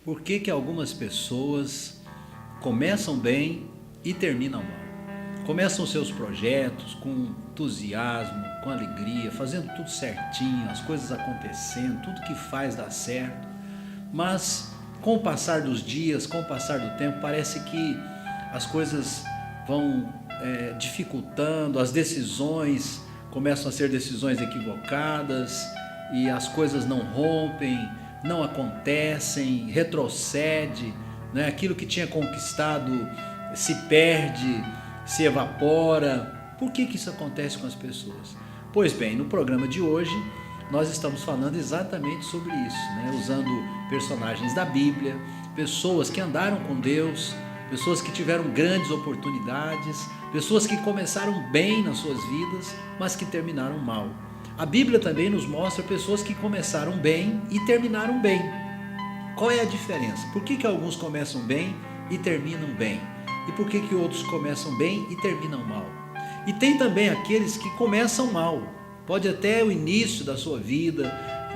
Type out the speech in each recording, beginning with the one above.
Por que que algumas pessoas começam bem e terminam mal? Começam seus projetos com entusiasmo, com alegria, fazendo tudo certinho, as coisas acontecendo, tudo que faz dá certo, mas com o passar dos dias, com o passar do tempo, parece que as coisas vão dificultando, as decisões começam a ser decisões equivocadas e as coisas não rompem, não acontecem, retrocede, né? Aquilo que tinha conquistado se perde, se evapora. Por que que isso acontece com as pessoas? Pois bem, no programa de hoje nós estamos falando exatamente sobre isso, né? Usando personagens da Bíblia, pessoas que andaram com Deus, pessoas que tiveram grandes oportunidades, pessoas que começaram bem nas suas vidas, mas que terminaram mal. A Bíblia também nos mostra pessoas que começaram bem e terminaram bem. Qual é a diferença? Por que que alguns começam bem e terminam bem? E por que que outros começam bem e terminam mal? E tem também aqueles que começam mal. Pode até o início da sua vida,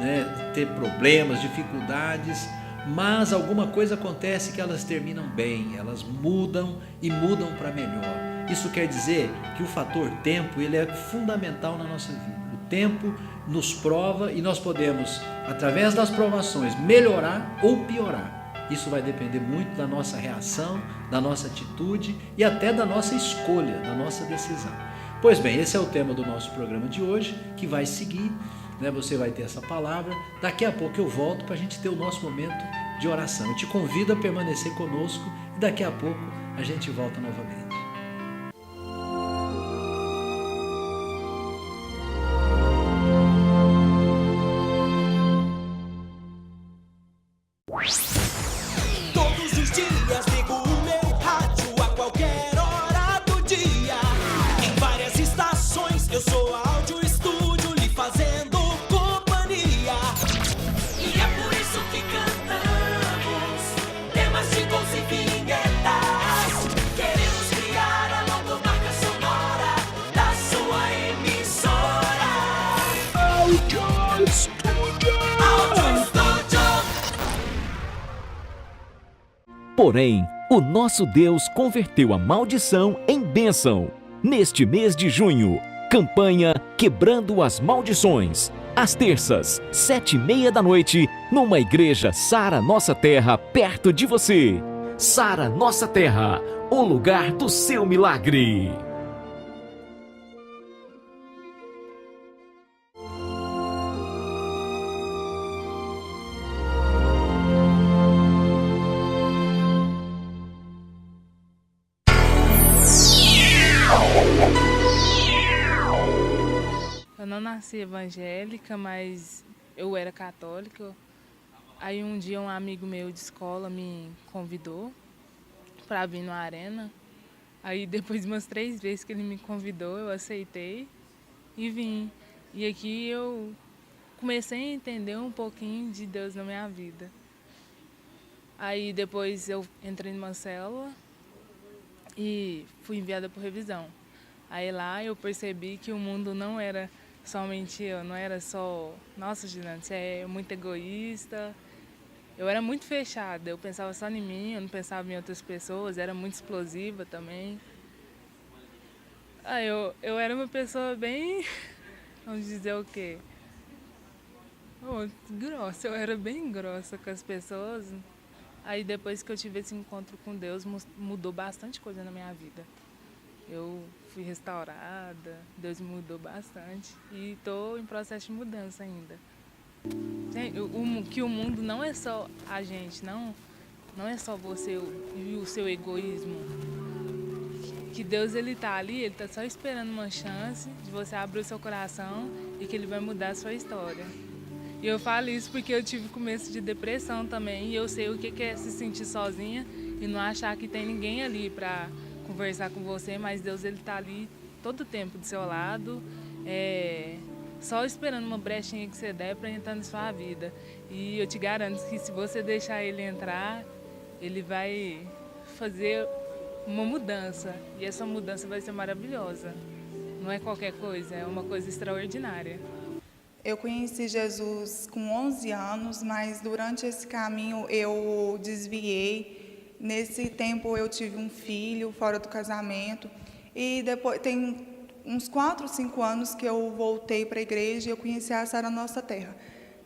né, ter problemas, dificuldades, mas alguma coisa acontece que elas terminam bem, elas mudam e mudam para melhor. Isso quer dizer que o fator tempo ele é fundamental na nossa vida. O tempo nos prova e nós podemos, através das provações, melhorar ou piorar. Isso vai depender muito da nossa reação, da nossa atitude e até da nossa escolha, da nossa decisão. Pois bem, esse é o tema do nosso programa de hoje, que vai seguir, né? Você vai ter essa palavra. Daqui a pouco eu volto para a gente ter o nosso momento de oração. Eu te convido a permanecer conosco e daqui a pouco a gente volta novamente. Todos os dias ligo o meu rádio a qualquer hora do dia. Em várias estações eu sou áudio estúdio lhe fazendo companhia. E é por isso que cantamos temas de gols e vinhetas. Queremos criar a logomarca sonora da sua emissora. Áudio Estúdio. Áudio Estúdio. Porém, o nosso Deus converteu a maldição em bênção. Neste mês de junho, campanha Quebrando as Maldições. Às terças, 7h30 da noite, numa igreja Sara Nossa Terra, perto de você. Sara Nossa Terra, o lugar do seu milagre. Eu não nasci evangélica, mas eu era católica. Aí um dia um amigo meu de escola me convidou para vir na arena. Aí depois de umas 3 vezes que ele me convidou, eu aceitei e vim. E aqui eu comecei a entender um pouquinho de Deus na minha vida. Aí depois eu entrei numa célula e fui enviada por revisão. Aí lá eu percebi que o mundo não era somente eu, não era só, nossa, Juliana, você é muito egoísta. Eu era muito fechada, eu pensava só em mim, eu não pensava em outras pessoas, era muito explosiva também. Eu era uma pessoa bem, vamos dizer o quê? Grossa, eu era bem grossa com as pessoas. Aí depois que eu tive esse encontro com Deus, mudou bastante coisa na minha vida. Eu fui restaurada, Deus me mudou bastante e estou em processo de mudança ainda. Que o mundo não é só a gente, não é só você e o seu egoísmo. Que Deus ele tá ali, ele tá só esperando uma chance de você abrir o seu coração e que ele vai mudar a sua história. E eu falo isso porque eu tive começo de depressão também e eu sei o que é se sentir sozinha e não achar que tem ninguém ali para conversar com você, mas Deus ele tá ali todo o tempo do seu lado, só esperando uma brechinha que você der para entrar na sua vida. E eu te garanto que se você deixar ele entrar, ele vai fazer uma mudança e essa mudança vai ser maravilhosa. Não é qualquer coisa, é uma coisa extraordinária. Eu conheci Jesus com 11 anos, mas durante esse caminho eu desviei. Nesse tempo eu tive um filho fora do casamento. E depois tem uns 4, 5 anos que eu voltei para a igreja e eu conheci a Sara Nossa Terra.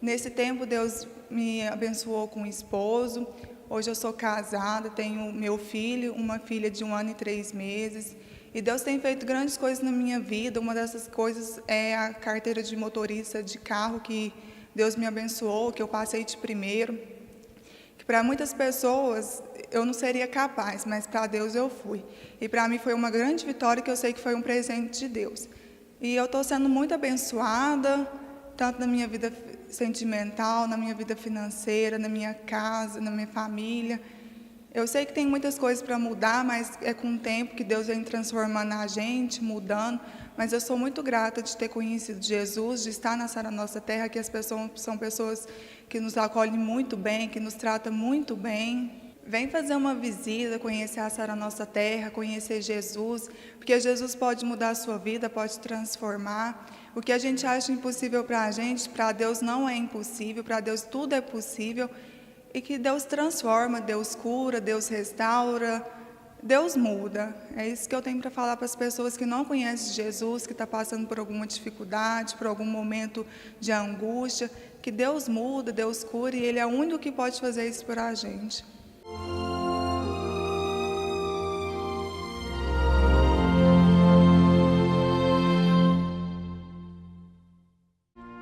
Nesse tempo Deus me abençoou com um esposo. Hoje eu sou casada, tenho meu filho, uma filha de 1 ano e 3 meses. E Deus tem feito grandes coisas na minha vida. Uma dessas coisas é a carteira de motorista de carro, que Deus me abençoou, que eu passei de primeiro. Que para muitas pessoas eu não seria capaz, mas para Deus eu fui. E para mim foi uma grande vitória, que eu sei que foi um presente de Deus. E eu estou sendo muito abençoada, tanto na minha vida sentimental, na minha vida financeira, na minha casa, na minha família. Eu sei que tem muitas coisas para mudar, mas é com o tempo que Deus vem transformando a gente, mudando. Mas eu sou muito grata de ter conhecido Jesus, de estar na Sara Nossa Terra, que as pessoas são pessoas que nos acolhem muito bem, que nos tratam muito bem. Vem fazer uma visita, conhecer a Sara Nossa Terra, conhecer Jesus, porque Jesus pode mudar a sua vida, pode transformar. O que a gente acha impossível para a gente, para Deus não é impossível, para Deus tudo é possível. E que Deus transforma, Deus cura, Deus restaura, Deus muda. É isso que eu tenho para falar para as pessoas que não conhecem Jesus, que estão passando por alguma dificuldade, por algum momento de angústia, que Deus muda, Deus cura, e Ele é o único que pode fazer isso por a gente.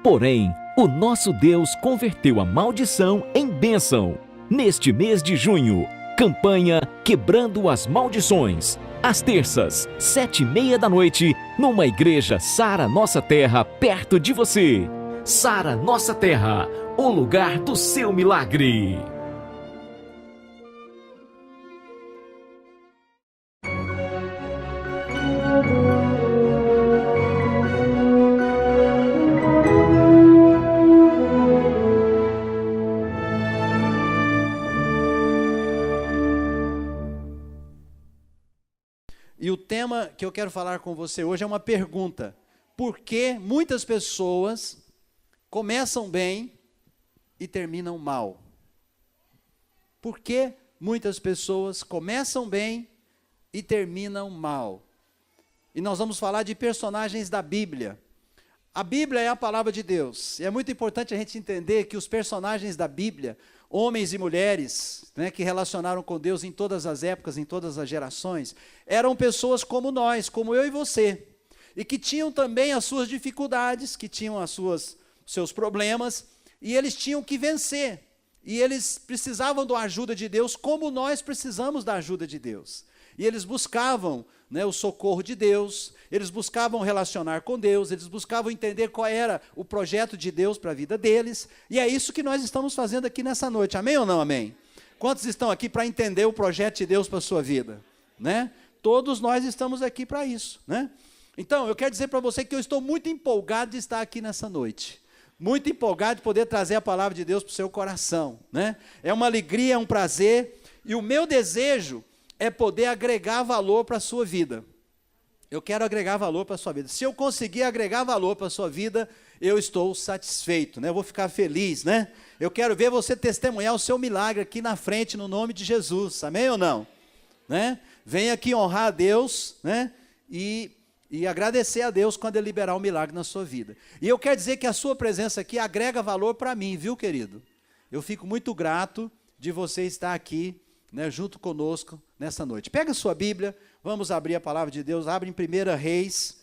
Porém, o nosso Deus converteu a maldição em bênção. Neste mês de junho, campanha Quebrando as Maldições. Às terças, 7h30 da noite, numa igreja Sara Nossa Terra, perto de você. Sara Nossa Terra, o lugar do seu milagre. E o tema que eu quero falar com você hoje é uma pergunta. Por que muitas pessoas começam bem e terminam mal? Por que muitas pessoas começam bem e terminam mal? E nós vamos falar de personagens da Bíblia. A Bíblia é a palavra de Deus. E é muito importante a gente entender que os personagens da Bíblia, homens e mulheres, né, que relacionaram com Deus em todas as épocas, em todas as gerações, eram pessoas como nós, como eu e você, e que tinham também as suas dificuldades, que tinham seus problemas, e eles tinham que vencer, e eles precisavam da ajuda de Deus, como nós precisamos da ajuda de Deus. E eles buscavam, né, o socorro de Deus, eles buscavam relacionar com Deus, eles buscavam entender qual era o projeto de Deus para a vida deles, e é isso que nós estamos fazendo aqui nessa noite, amém ou não amém? Quantos estão aqui para entender o projeto de Deus para a sua vida? Né? Todos nós estamos aqui para isso, né? Então, eu quero dizer para você que eu estou muito empolgado de estar aqui nessa noite, muito empolgado de poder trazer a palavra de Deus para o seu coração, né? É uma alegria, é um prazer, e o meu desejo é poder agregar valor para a sua vida. Eu quero agregar valor para a sua vida. Se eu conseguir agregar valor para a sua vida, eu estou satisfeito, né? Eu vou ficar feliz, né? Eu quero ver você testemunhar o seu milagre aqui na frente, no nome de Jesus, amém ou não? Né? Venha aqui honrar a Deus, né? E agradecer a Deus quando Ele liberar o milagre na sua vida. E eu quero dizer que a sua presença aqui agrega valor para mim, viu, querido? Eu fico muito grato de você estar aqui, né, junto conosco nessa noite. Pega a sua Bíblia, vamos abrir a palavra de Deus, abre em 1 Reis,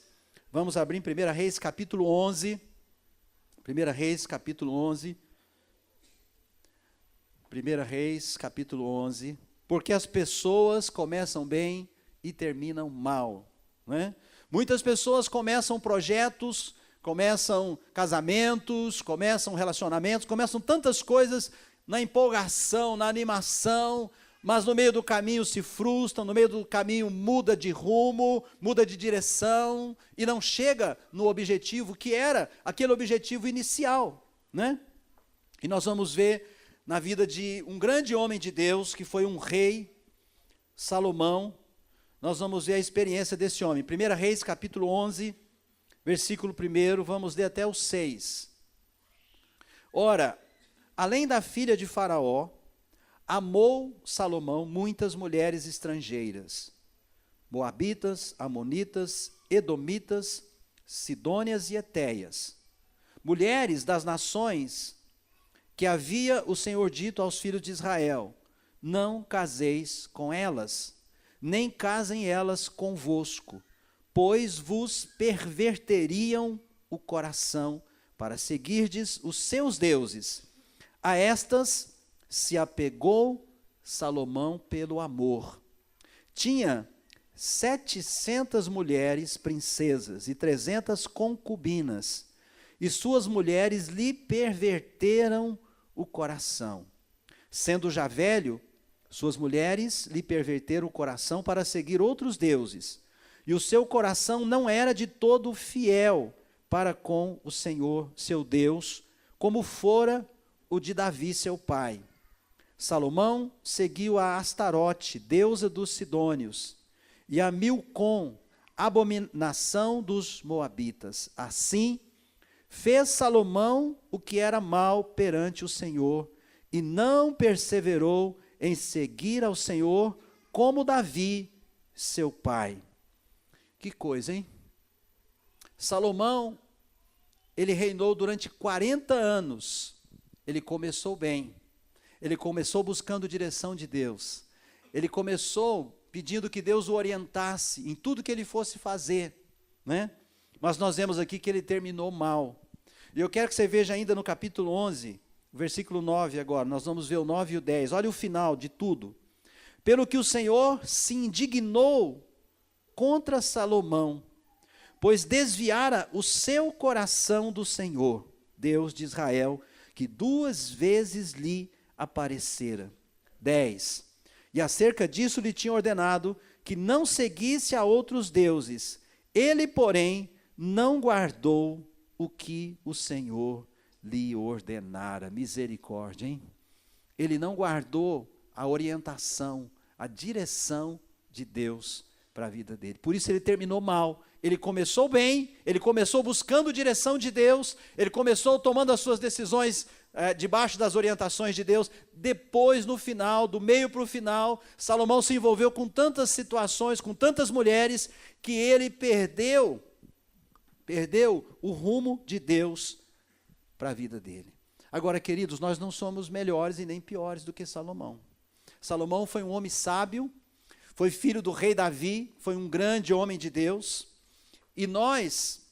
vamos abrir em 1 Reis capítulo 11, 1 Reis capítulo 11, 1 Reis capítulo 11, porque as pessoas começam bem e terminam mal, né? Muitas pessoas começam projetos, começam casamentos, começam relacionamentos, começam tantas coisas na empolgação, na animação, mas no meio do caminho se frustram, no meio do caminho muda de rumo, muda de direção e não chega no objetivo que era aquele objetivo inicial, né? E nós vamos ver na vida de um grande homem de Deus, que foi um rei, Salomão, nós vamos ver a experiência desse homem. 1 Reis capítulo 11, versículo 1, vamos ler até o 6. Ora, além da filha de Faraó, amou Salomão muitas mulheres estrangeiras, moabitas, amonitas, edomitas, sidônias e etéias, mulheres das nações que havia o Senhor dito aos filhos de Israel: não caseis com elas, nem casem elas convosco, pois vos perverteriam o coração para seguirdes os seus deuses. A estas se apegou Salomão pelo amor. Tinha 700 mulheres princesas e 300 concubinas, e suas mulheres lhe perverteram o coração. Sendo já velho, suas mulheres lhe perverteram o coração para seguir outros deuses, e o seu coração não era de todo fiel para com o Senhor, seu Deus, como fora o de Davi, seu pai. Salomão seguiu a Astarote, deusa dos sidônios, e a Milcom, abominação dos moabitas. Assim, fez Salomão o que era mal perante o Senhor, e não perseverou em seguir ao Senhor como Davi, seu pai. Que coisa, hein? Salomão, ele reinou durante 40 anos. Ele começou bem. Ele começou buscando direção de Deus. Ele começou pedindo que Deus o orientasse em tudo que ele fosse fazer, né? Mas nós vemos aqui que ele terminou mal. E eu quero que você veja ainda no capítulo 11, versículo 9 agora, nós vamos ver o 9 e o 10. Olha o final de tudo. Pelo que o Senhor se indignou contra Salomão, pois desviara o seu coração do Senhor, Deus de Israel, que 2 vezes lhe aparecera. 10. E acerca disso lhe tinha ordenado que não seguisse a outros deuses. Ele, porém, não guardou o que o Senhor lhe ordenara. Misericórdia, hein? Ele não guardou a orientação, a direção de Deus para a vida dele. Por isso ele terminou mal. Ele começou bem, ele começou buscando direção de Deus, ele começou tomando as suas decisões debaixo das orientações de Deus. Depois, no final, do meio para o final, Salomão se envolveu com tantas situações, com tantas mulheres, que ele perdeu o rumo de Deus para a vida dele. Agora, queridos, nós não somos melhores e nem piores do que Salomão. Salomão foi um homem sábio, foi filho do rei Davi, foi um grande homem de Deus, e nós,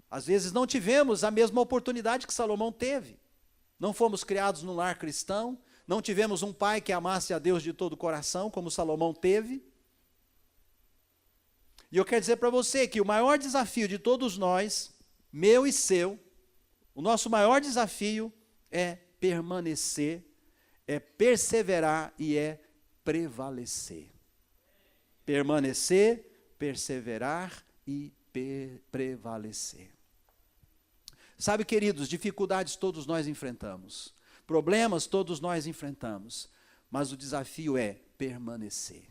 às vezes, não tivemos a mesma oportunidade que Salomão teve. Não fomos criados num lar cristão, não tivemos um pai que amasse a Deus de todo o coração, como Salomão teve. E eu quero dizer para você que o maior desafio de todos nós, meu e seu, o nosso maior desafio é permanecer, é perseverar e é prevalecer. Permanecer, perseverar e prevalecer. Sabe, queridos, dificuldades todos nós enfrentamos, problemas todos nós enfrentamos, mas o desafio é permanecer.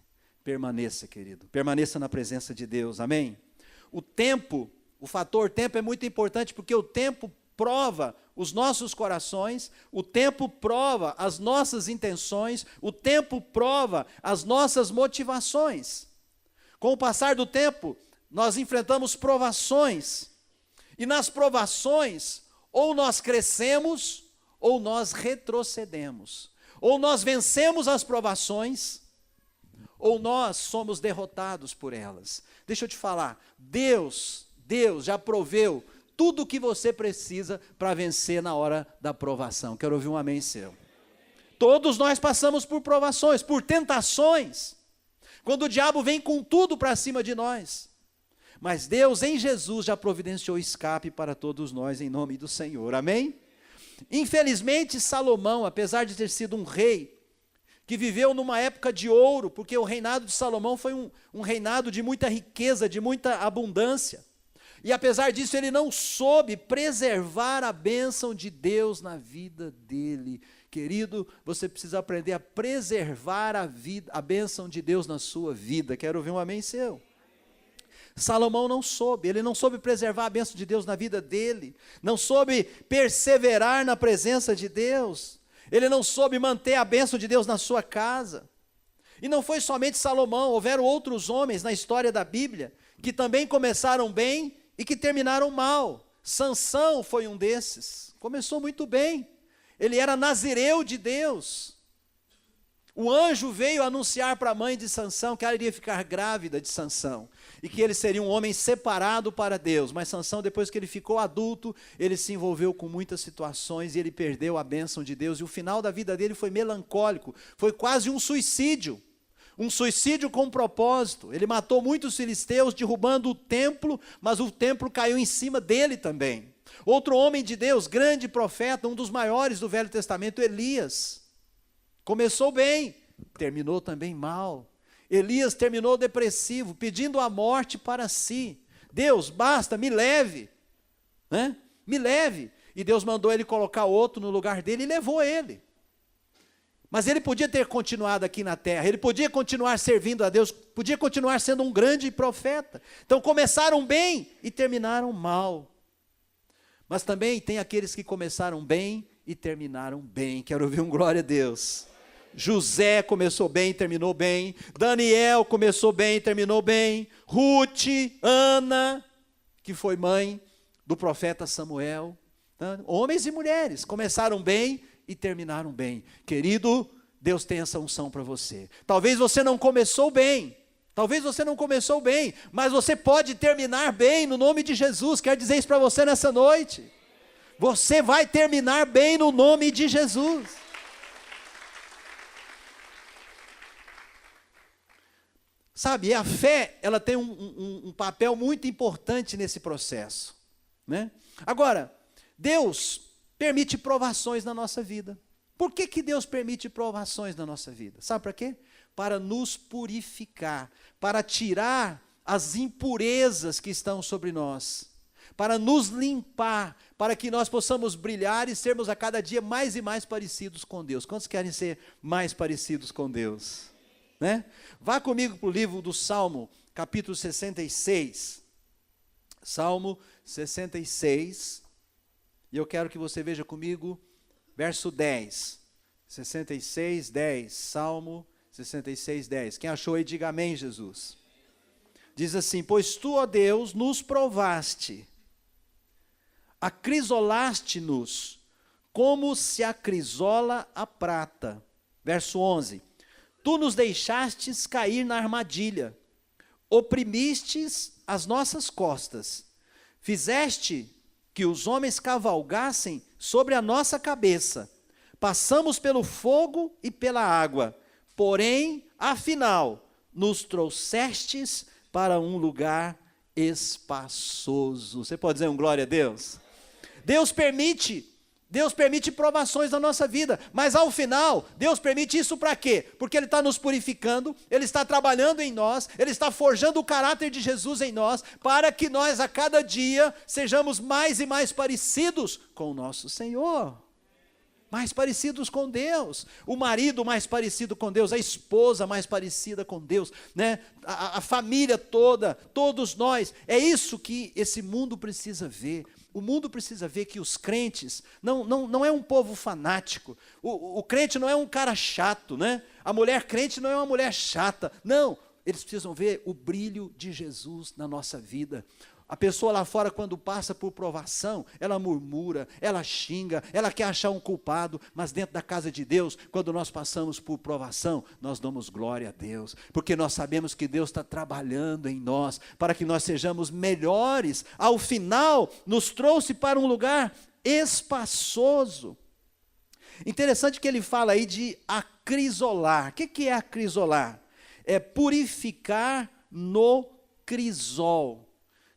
Permaneça, querido, permaneça na presença de Deus, amém? O tempo, o fator tempo é muito importante, porque o tempo prova os nossos corações, o tempo prova as nossas intenções, o tempo prova as nossas motivações. Com o passar do tempo, nós enfrentamos provações, e nas provações, ou nós crescemos, ou nós retrocedemos. Ou nós vencemos as provações, ou nós somos derrotados por elas. Deixa eu te falar, Deus já proveu tudo o que você precisa para vencer na hora da provação. Quero ouvir um amém seu. Todos nós passamos por provações, por tentações, quando o diabo vem com tudo para cima de nós. Mas Deus, em Jesus, já providenciou escape para todos nós, em nome do Senhor, amém? Infelizmente, Salomão, apesar de ter sido um rei, que viveu numa época de ouro, porque o reinado de Salomão foi um reinado de muita riqueza, de muita abundância, e apesar disso, ele não soube preservar a bênção de Deus na vida dele. Querido, você precisa aprender a preservar a bênção de Deus na sua vida. Quero ouvir um amém seu. Salomão não soube, ele não soube preservar a bênção de Deus na vida dele, não soube perseverar na presença de Deus, ele não soube manter a bênção de Deus na sua casa. E não foi somente Salomão, houveram outros homens na história da Bíblia que também começaram bem e que terminaram mal. Sansão foi um desses, começou muito bem, ele era nazireu de Deus. O anjo veio anunciar para a mãe de Sansão que ela iria ficar grávida de Sansão e que ele seria um homem separado para Deus. Mas Sansão, depois que ele ficou adulto, ele se envolveu com muitas situações e ele perdeu a bênção de Deus. E o final da vida dele foi melancólico, foi quase um suicídio com propósito. Ele matou muitos filisteus derrubando o templo, mas o templo caiu em cima dele também. Outro homem de Deus, grande profeta, um dos maiores do Velho Testamento, Elias. Começou bem, terminou também mal. Elias terminou depressivo, pedindo a morte para si. Deus, basta, me leve, né? Me leve. E Deus mandou ele colocar outro no lugar dele e levou ele. Mas ele podia ter continuado aqui na terra, ele podia continuar servindo a Deus, podia continuar sendo um grande profeta. Então começaram bem e terminaram mal. Mas também tem aqueles que começaram bem e terminaram bem. Quero ouvir um glória a Deus. José começou bem e terminou bem. Daniel começou bem e terminou bem. Ruth, Ana, que foi mãe do profeta Samuel. Homens e mulheres começaram bem e terminaram bem. Querido, Deus tem essa unção para você. Talvez você não começou bem, mas você pode terminar bem no nome de Jesus. Quero dizer isso para você nessa noite. Você vai terminar bem no nome de Jesus. Sabe, a fé, ela tem um papel muito importante nesse processo, né? Agora, Deus permite provações na nossa vida. Por que Deus permite provações na nossa vida? Sabe para quê? Para nos purificar, para tirar as impurezas que estão sobre nós, para nos limpar, para que nós possamos brilhar e sermos a cada dia mais e mais parecidos com Deus. Quantos querem ser mais parecidos com Deus? Né? Vá comigo para o livro do Salmo, capítulo 66. Salmo 66. E eu quero que você veja comigo, verso 10. 66, 10. Salmo 66, 10. Quem achou aí, diga amém, Jesus. Diz assim: pois tu, ó Deus, nos provaste, acrisolaste-nos, como se acrisola a prata. Verso 11. Tu nos deixastes cair na armadilha, oprimistes as nossas costas, fizeste que os homens cavalgassem sobre a nossa cabeça, passamos pelo fogo e pela água, porém, afinal, nos trouxestes para um lugar espaçoso. Você pode dizer um glória a Deus? Deus permite provações na nossa vida, mas ao final, Deus permite isso para quê? Porque Ele está nos purificando, Ele está trabalhando em nós, Ele está forjando o caráter de Jesus em nós, para que nós a cada dia sejamos mais e mais parecidos com o nosso Senhor, mais parecidos com Deus, o marido mais parecido com Deus, a esposa mais parecida com Deus, né? a família toda, todos nós. É isso que esse mundo precisa ver. O mundo precisa ver que os crentes não é um povo fanático. O crente não é um cara chato, né? A mulher crente não é uma mulher chata. Não, eles precisam ver o brilho de Jesus na nossa vida. A pessoa lá fora, quando passa por provação, ela murmura, ela xinga, ela quer achar um culpado, mas dentro da casa de Deus, quando nós passamos por provação, nós damos glória a Deus, porque nós sabemos que Deus está trabalhando em nós, para que nós sejamos melhores. Ao final, nos trouxe para um lugar espaçoso. Interessante que ele fala aí de acrisolar. O que é acrisolar? É purificar no crisol.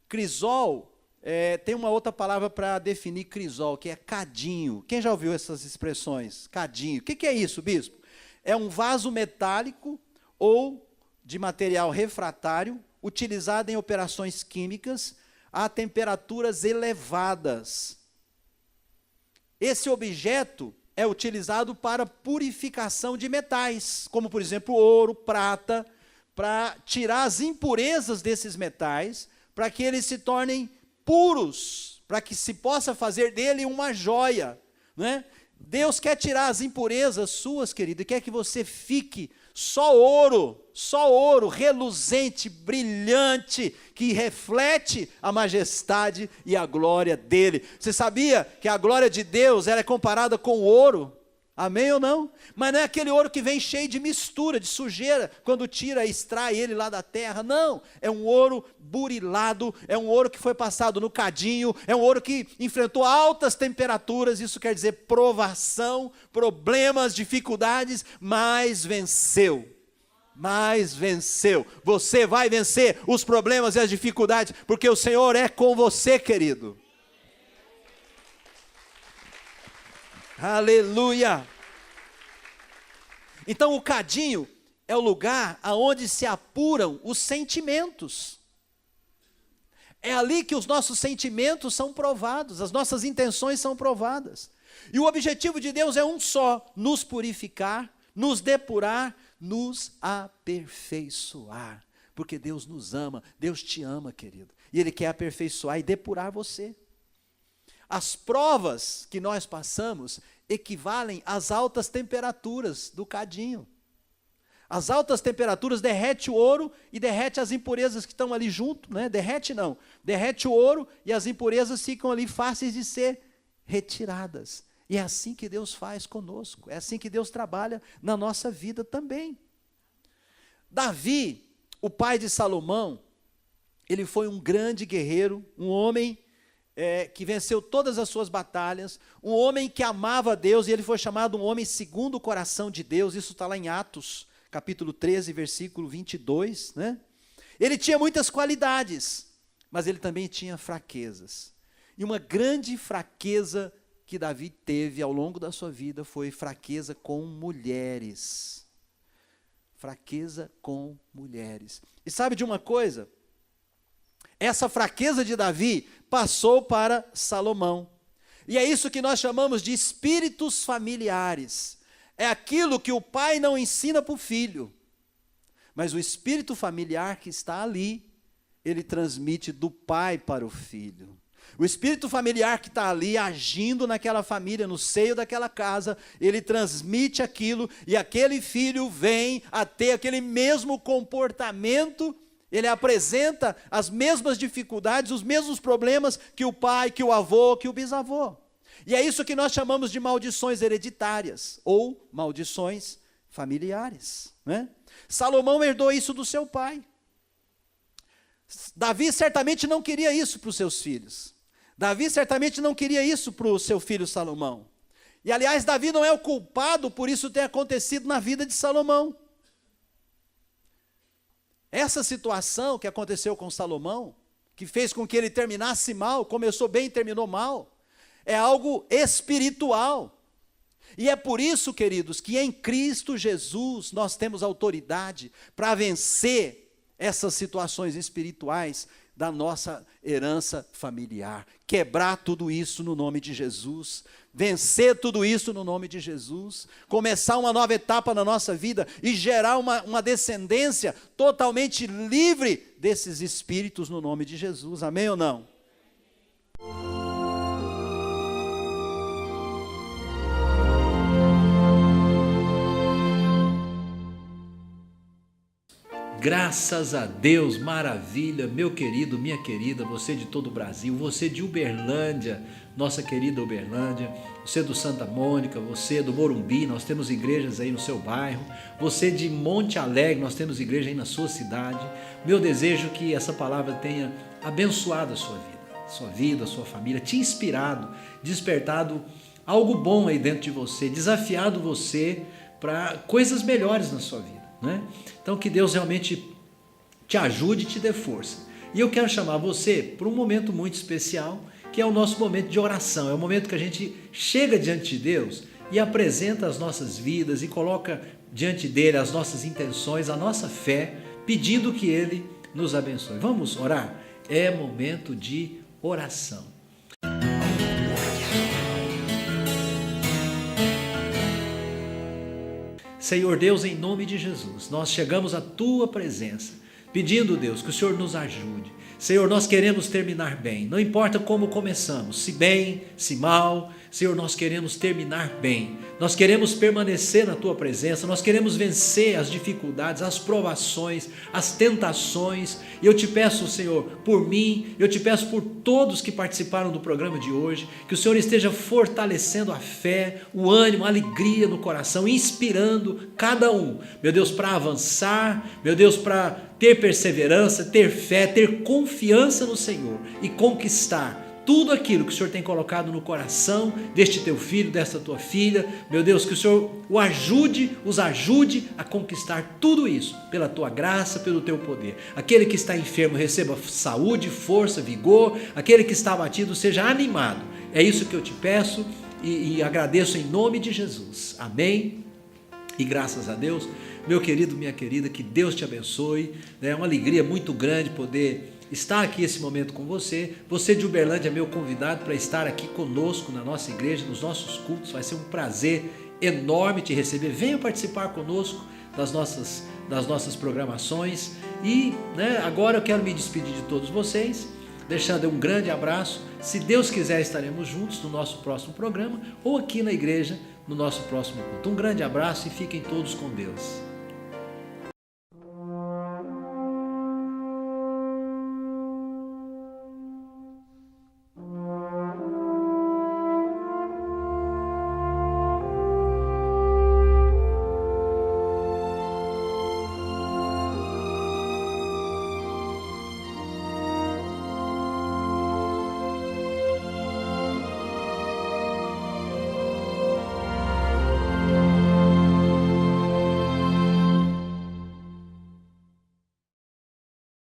Crisol, tem uma outra palavra para definir crisol, que é cadinho. Quem já ouviu essas expressões? Cadinho. O que é isso, bispo? É um vaso metálico ou de material refratário, utilizado em operações químicas a temperaturas elevadas. Esse objeto é utilizado para purificação de metais, como por exemplo ouro, prata, para tirar as impurezas desses metais, para que eles se tornem puros, para que se possa fazer dele uma joia, né? Deus quer tirar as impurezas suas, querido, e quer que você fique só ouro, reluzente, brilhante, que reflete a majestade e a glória dele. Você sabia que a glória de Deus ela é comparada com o ouro? Amém ou não? Mas não é aquele ouro que vem cheio de mistura, de sujeira, quando tira, extrai ele lá da terra. Não, é um ouro burilado, é um ouro que foi passado no cadinho, é um ouro que enfrentou altas temperaturas, isso quer dizer provação, problemas, dificuldades, mas venceu. Mas venceu. Você vai vencer os problemas e as dificuldades, porque o Senhor é com você, querido. Aleluia! Então o cadinho é o lugar aonde se apuram os sentimentos. É ali que os nossos sentimentos são provados, as nossas intenções são provadas. E o objetivo de Deus é um só: nos purificar, nos depurar, nos aperfeiçoar. Porque Deus nos ama, Deus te ama, querido. E Ele quer aperfeiçoar e depurar você. As provas que nós passamos equivalem às altas temperaturas do cadinho. As altas temperaturas derretem o ouro e derrete as impurezas que estão ali junto, né? Derrete o ouro e as impurezas ficam ali fáceis de ser retiradas. E é assim que Deus faz conosco, é assim que Deus trabalha na nossa vida também. Davi, o pai de Salomão, ele foi um grande guerreiro, um homem que venceu todas as suas batalhas, um homem que amava a Deus, e ele foi chamado um homem segundo o coração de Deus. Isso está lá em Atos, capítulo 13, versículo 22, né? Ele tinha muitas qualidades, mas ele também tinha fraquezas. E uma grande fraqueza que Davi teve ao longo da sua vida foi fraqueza com mulheres. Fraqueza com mulheres. E sabe de uma coisa? Essa fraqueza de Davi passou para Salomão. E é isso que nós chamamos de espíritos familiares. É aquilo que o pai não ensina para o filho, mas o espírito familiar que está ali, ele transmite do pai para o filho. O espírito familiar que está ali agindo naquela família, no seio daquela casa, ele transmite aquilo, e aquele filho vem a ter aquele mesmo comportamento. Ele apresenta as mesmas dificuldades, os mesmos problemas que o pai, que o avô, que o bisavô. E é isso que nós chamamos de maldições hereditárias, ou maldições familiares, né? Salomão herdou isso do seu pai. Davi certamente não queria isso para os seus filhos. Davi certamente não queria isso para o seu filho Salomão. E aliás, Davi não é o culpado por isso ter acontecido na vida de Salomão. Essa situação que aconteceu com Salomão, que fez com que ele terminasse mal, começou bem e terminou mal, é algo espiritual. E é por isso, queridos, que em Cristo Jesus nós temos autoridade para vencer essas situações espirituais da nossa herança familiar. Quebrar tudo isso no nome de Jesus. Vencer tudo isso no nome de Jesus. Começar uma nova etapa na nossa vida e gerar uma descendência totalmente livre desses espíritos no nome de Jesus. Amém ou não? Graças a Deus, maravilha, meu querido, minha querida, você de todo o Brasil, você de Uberlândia, nossa querida Uberlândia, você do Santa Mônica, você do Morumbi, nós temos igrejas aí no seu bairro, você de Monte Alegre, nós temos igreja aí na sua cidade. Meu desejo é que essa palavra tenha abençoado a sua vida, a sua família, te inspirado, despertado algo bom aí dentro de você, desafiado você para coisas melhores na sua vida. Né? Então que Deus realmente te ajude e te dê força. E eu quero chamar você para um momento muito especial, que é o nosso momento de oração. É o momento que a gente chega diante de Deus e apresenta as nossas vidas e coloca diante dele as nossas intenções, a nossa fé, pedindo que ele nos abençoe. Vamos orar? É momento de oração. Senhor Deus, em nome de Jesus, nós chegamos à tua presença, pedindo, Deus, que o Senhor nos ajude. Senhor, nós queremos terminar bem, não importa como começamos, se bem, se mal, Senhor, nós queremos terminar bem, nós queremos permanecer na tua presença, nós queremos vencer as dificuldades, as provações, as tentações. E eu te peço, Senhor, por mim, eu te peço por todos que participaram do programa de hoje, que o Senhor esteja fortalecendo a fé, o ânimo, a alegria no coração, inspirando cada um, meu Deus, para avançar, meu Deus, para ter perseverança, ter fé, ter confiança no Senhor e conquistar tudo aquilo que o Senhor tem colocado no coração deste teu filho, desta tua filha. Meu Deus, que o Senhor os ajude a conquistar tudo isso pela tua graça, pelo teu poder. Aquele que está enfermo receba saúde, força, vigor. Aquele que está abatido seja animado. É isso que eu te peço e agradeço em nome de Jesus. Amém? E graças a Deus, meu querido, minha querida, que Deus te abençoe. É uma alegria muito grande poder estar aqui esse momento com você. Você de Uberlândia é meu convidado para estar aqui conosco na nossa igreja, nos nossos cultos. Vai ser um prazer enorme te receber. Venha participar conosco das nossas programações. E agora eu quero me despedir de todos vocês, deixando um grande abraço. Se Deus quiser, estaremos juntos no nosso próximo programa ou aqui na igreja no nosso próximo culto. Um grande abraço e fiquem todos com Deus.